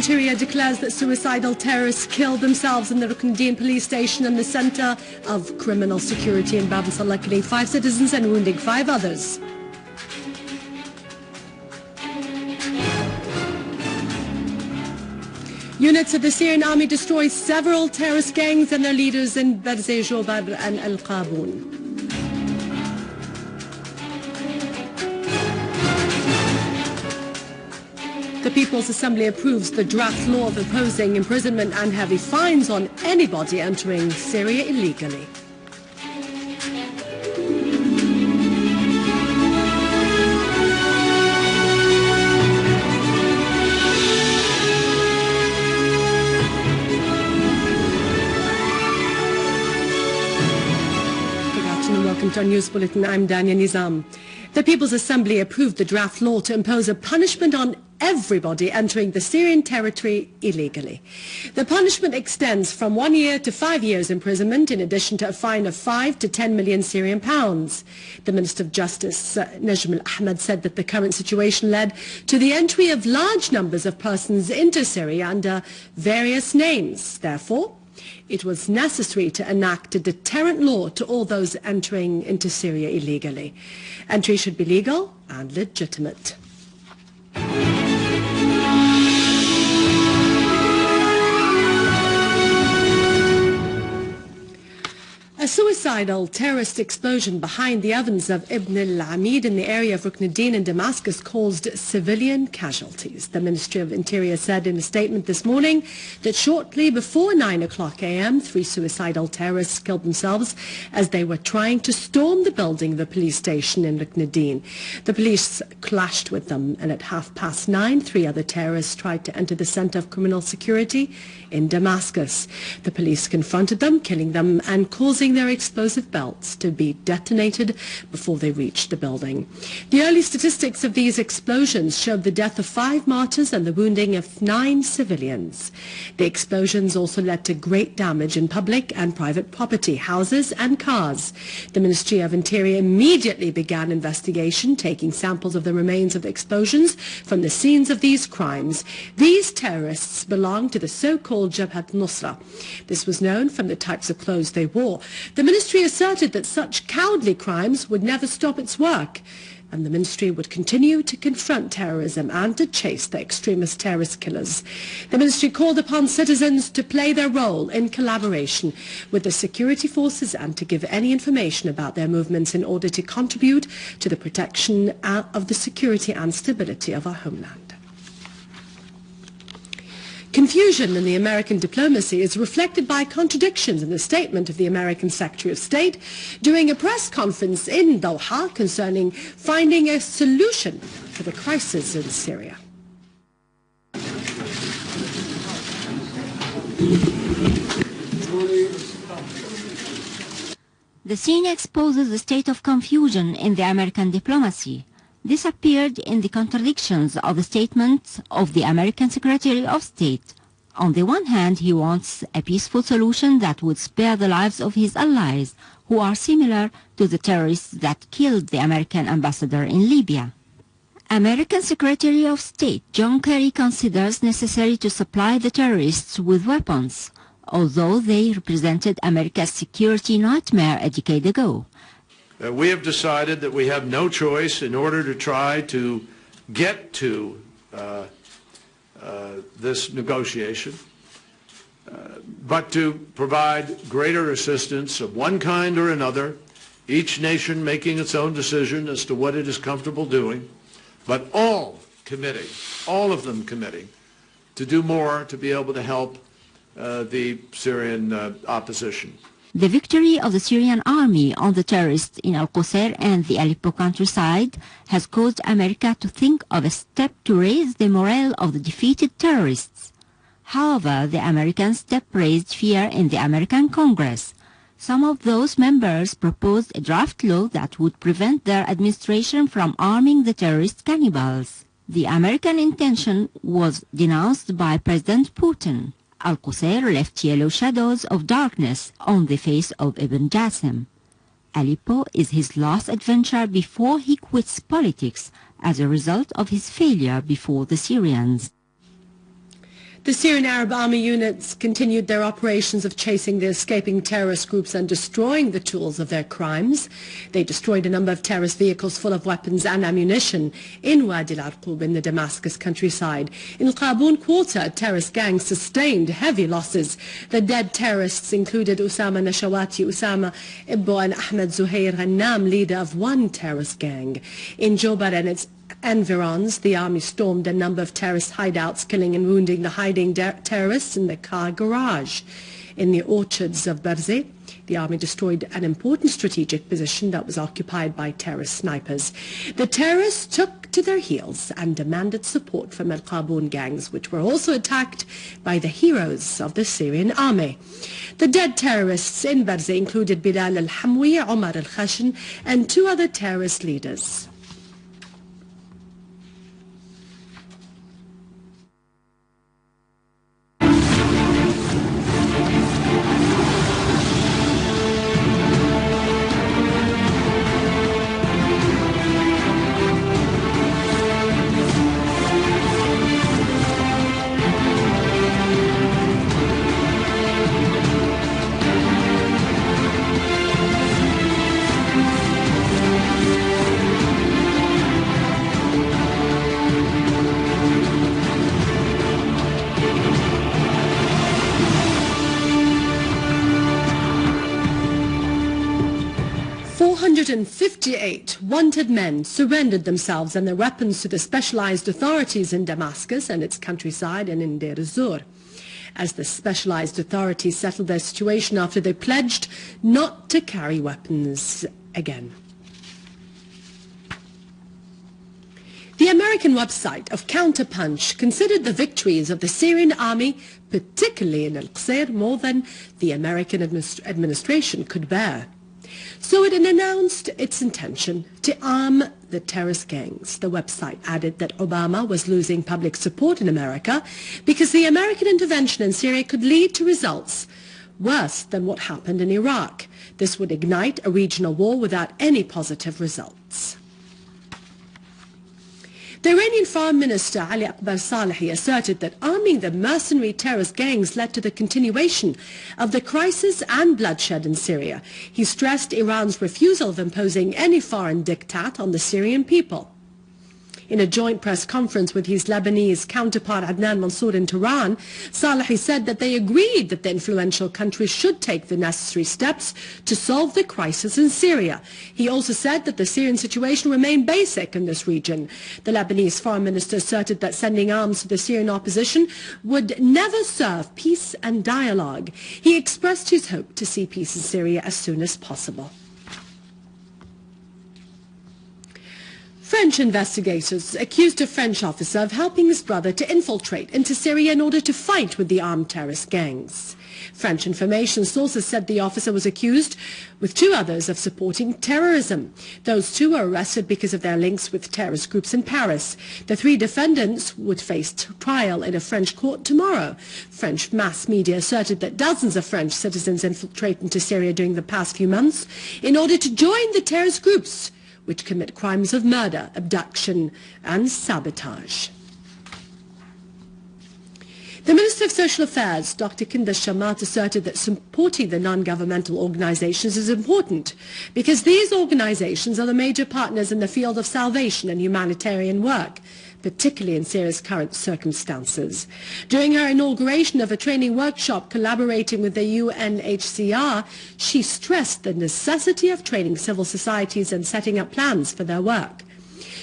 Interior declares that suicidal terrorists killed themselves in the Rukn police station in the center of criminal security in Bab Salah, killing 5 citizens and wounding 5 others. Units of the Syrian army destroy several terrorist gangs and their leaders in Barzeh Jobar and al-Qaboon. The People's Assembly approves the draft law of imposing imprisonment and heavy fines on anybody entering Syria illegally. Welcome to our news bulletin. I'm Dania Nizam. The People's Assembly approved the draft law to impose a punishment on everybody entering the Syrian territory illegally. The punishment extends from 1 year to 5 years imprisonment, in addition to a fine of 5 to 10 million Syrian pounds. The Minister of Justice, Najm al-Ahmed, said that the current situation led to the entry of large numbers of persons into Syria under various names. Therefore, it was necessary to enact a deterrent law to all those entering into Syria illegally. Entry should be legal and legitimate. A suicidal terrorist explosion behind the ovens of Ibn al-Amid in the area of Rukn in Damascus caused civilian casualties. The Ministry of Interior said in a statement this morning that shortly before 9 o'clock a.m., 3 suicidal terrorists killed themselves as they were trying to storm the building of a police station in Rukn. The police clashed with them, and at 9:30, 3 other terrorists tried to enter the center of criminal security in Damascus. The police confronted them, killing them and causing their explosive belts to be detonated before they reached the building. The early statistics of these explosions showed the death of 5 martyrs and the wounding of 9 civilians. The explosions also led to great damage in public and private property, houses and cars. The Ministry of Interior immediately began investigation, taking samples of the remains of the explosions from the scenes of these crimes. These terrorists belonged to the so-called al-Nusra. This was known from the types of clothes they wore. The ministry asserted that such cowardly crimes would never stop its work, and the ministry would continue to confront terrorism and to chase the extremist terrorist killers. The ministry called upon citizens to play their role in collaboration with the security forces and to give any information about their movements in order to contribute to the protection of the security and stability of our homeland. Confusion in the American diplomacy is reflected by contradictions in the statement of the American Secretary of State during a press conference in Doha concerning finding a solution for the crisis in Syria. The scene exposes the state of confusion in the American diplomacy. This appeared in the contradictions of the statements of the American Secretary of State. On the one hand, he wants a peaceful solution that would spare the lives of his allies, who are similar to the terrorists that killed the American ambassador in Libya. American Secretary of State John Kerry considers necessary to supply the terrorists with weapons, although they represented America's security nightmare a decade ago. We have decided that we have no choice in order to try to get to this negotiation, but to provide greater assistance of one kind or another, each nation making its own decision as to what it is comfortable doing, but all of them committing to do more to be able to help the Syrian opposition. The victory of the Syrian army on the terrorists in al-Qusayr and the Aleppo countryside has caused America to think of a step to raise the morale of the defeated terrorists. However, the American step raised fear in the American Congress. Some of those members proposed a draft law that would prevent their administration from arming the terrorist cannibals. The American intention was denounced by President Putin. Al-Qusayr left yellow shadows of darkness on the face of Ibn Jassim. Aleppo is his last adventure before he quits politics as a result of his failure before the Syrians. The Syrian Arab Army units continued their operations of chasing the escaping terrorist groups and destroying the tools of their crimes. They destroyed a number of terrorist vehicles full of weapons and ammunition in Wadi al-Arqub in the Damascus countryside. In Al-Qaboon quarter, terrorist gangs sustained heavy losses. The dead terrorists included Usama Nashawati, Usama Ibbo and Ahmed Zuhair Ghannam, leader of one terrorist gang. In Jobar and its environs, the army stormed a number of terrorist hideouts, killing and wounding the hiding terrorists in the car garage. In the orchards of Barzeh, the army destroyed an important strategic position that was occupied by terrorist snipers. The terrorists took to their heels and demanded support from al-Qaboon gangs, which were also attacked by the heroes of the Syrian army. The dead terrorists in Barzeh included Bilal al-Hamwi, Omar al-Khashin, and two other terrorist leaders. And 58 wanted men surrendered themselves and their weapons to the specialized authorities in Damascus and its countryside and in Deir ez-Zor, as the specialized authorities settled their situation after they pledged not to carry weapons again. The American website of Counterpunch considered the victories of the Syrian army, particularly in Al-Qusayr, more than the American administration could bear. So it announced its intention to arm the terrorist gangs. The website added that Obama was losing public support in America because the American intervention in Syria could lead to results worse than what happened in Iraq. This would ignite a regional war without any positive results. The Iranian Foreign Minister Ali Akbar Salehi asserted that arming the mercenary terrorist gangs led to the continuation of the crisis and bloodshed in Syria. He stressed Iran's refusal of imposing any foreign diktat on the Syrian people. In a joint press conference with his Lebanese counterpart Adnan Mansour in Tehran, Salehi said that they agreed that the influential country should take the necessary steps to solve the crisis in Syria. He also said that the Syrian situation remained basic in this region. The Lebanese foreign minister asserted that sending arms to the Syrian opposition would never serve peace and dialogue. He expressed his hope to see peace in Syria as soon as possible. French investigators accused a French officer of helping his brother to infiltrate into Syria in order to fight with the armed terrorist gangs. French information sources said the officer was accused, with two others, of supporting terrorism. Those two were arrested because of their links with terrorist groups in Paris. The three defendants would face trial in a French court tomorrow. French mass media asserted that dozens of French citizens infiltrated into Syria during the past few months in order to join the terrorist groups, which commit crimes of murder, abduction and sabotage. The Minister of Social Affairs, Dr. Kinda Shamat, asserted that supporting the non-governmental organizations is important because these organizations are the major partners in the field of salvation and humanitarian work, particularly in Syria's current circumstances. During her inauguration of a training workshop collaborating with the UNHCR, she stressed the necessity of training civil societies and setting up plans for their work.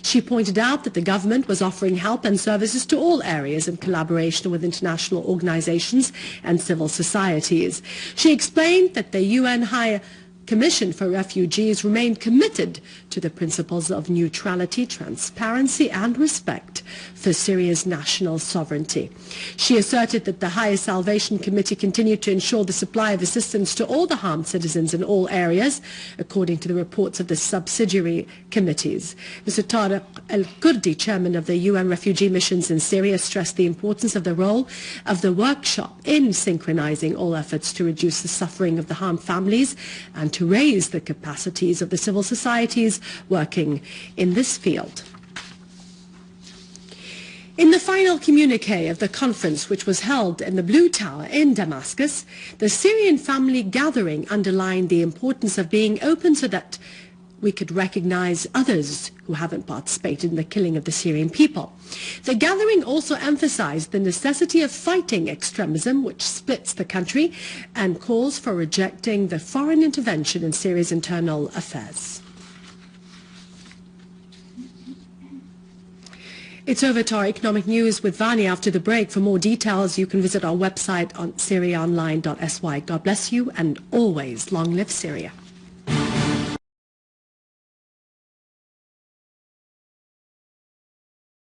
She pointed out that the government was offering help and services to all areas in collaboration with international organizations and civil societies. She explained that the UN High Commission for Refugees remained committed to the principles of neutrality, transparency and respect for Syria's national sovereignty. She asserted that the High Salvation Committee continued to ensure the supply of assistance to all the harmed citizens in all areas, according to the reports of the subsidiary committees. Mr. Tariq al-Kurdi, chairman of the UN refugee missions in Syria, stressed the importance of the role of the workshop in synchronizing all efforts to reduce the suffering of the harmed families and to raise the capacities of the civil societies working in this field. In the final communique of the conference, which was held in the Blue Tower in Damascus, the Syrian Family Gathering underlined the importance of being open so that we could recognize others who haven't participated in the killing of the Syrian people. The gathering also emphasized the necessity of fighting extremism, which splits the country, and calls for rejecting the foreign intervention in Syria's internal affairs. It's over to our economic news with Vani after the break. For more details, you can visit our website on syriaonline.sy. God bless you, and always long live Syria.